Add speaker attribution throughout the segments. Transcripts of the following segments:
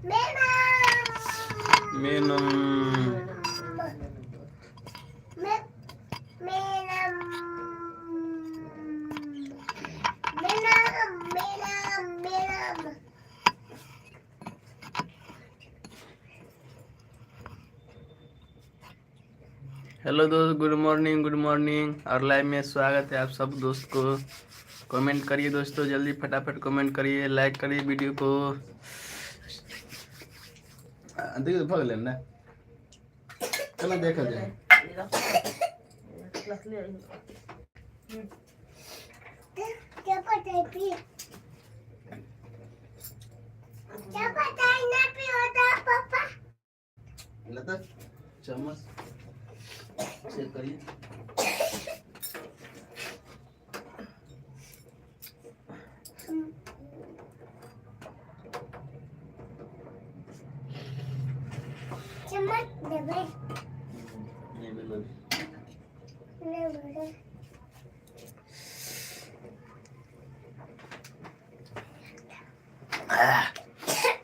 Speaker 1: मेनम hello दोस्त, good morning और live में स्वागत है आप सब दोस्त को। कमेंट करिए दोस्तों, जल्दी फटाफट कमेंट करिए, लाइक करिए वीडियो को। देखिए भाग लेना, चलो देखा जाए। लता चम्मच से करिए।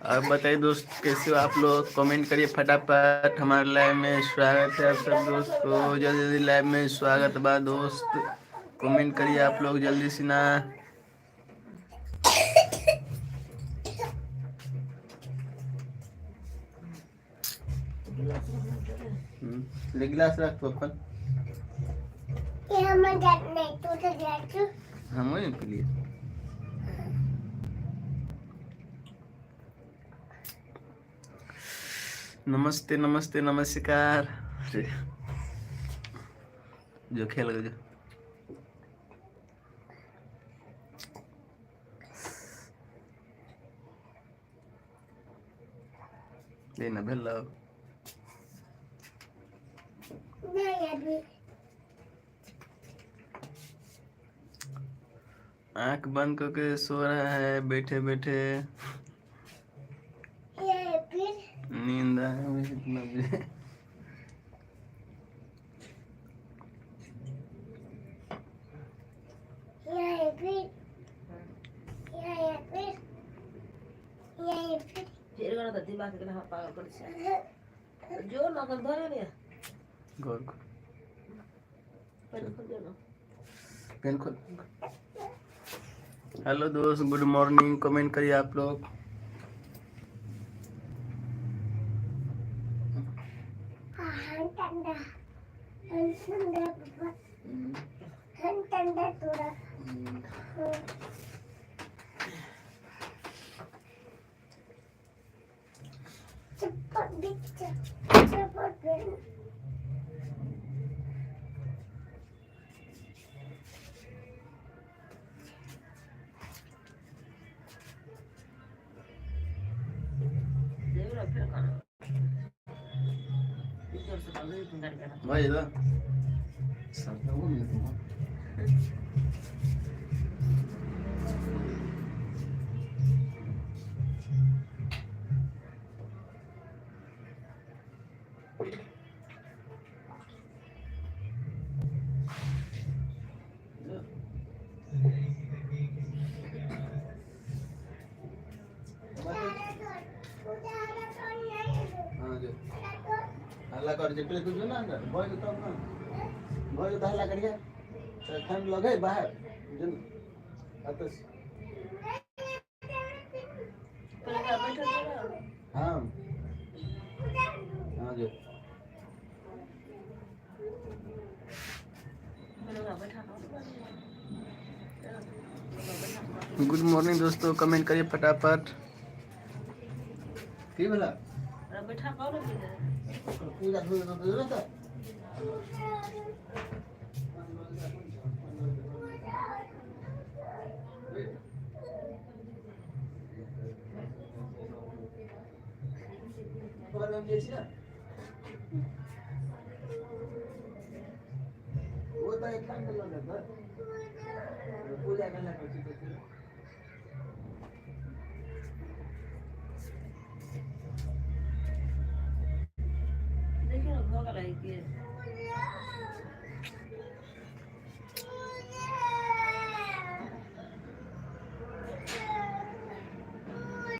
Speaker 1: और बताइए दोस्त, कैसे हो आप लोग? कमेंट करिए फटाफट। हमारे लाइव में स्वागत है आप सब दोस्त को। जल्दी जल्दी लाइव में स्वागत बा दोस्त। कमेंट करिए आप लोग जल्दी से ना। ले गिलास रख तो अपन हम वही पी लिए। नमस्ते नमस्ते नमस्कार। जो खेल गए लेना भेल आंख बंद करके सो रहा है बैठे बैठे। नींद आया मुझे इतना भी।
Speaker 2: जो नकल धरे ने
Speaker 1: गौर को पेन खोल। हेलो दोस्त, गुड मॉर्निंग। कमेंट करिए आप लोग। भाई इधर सब वो मिलता है। हल्ला कर जे पहले कुछ ना अंदर भय तो ना भय तो हल्ला करिए। ठंड लगे बाहर जन अतस हां हां जो गुड मॉर्निंग दोस्तों, कमेंट करिए फटाफट। की बोला
Speaker 2: बैठा करो
Speaker 1: पूजा धोए ना दे ना कोन हम जे छिया वो तो एक काम कर लो पूजा करना पड़ती है।
Speaker 2: देखिए भोग लगी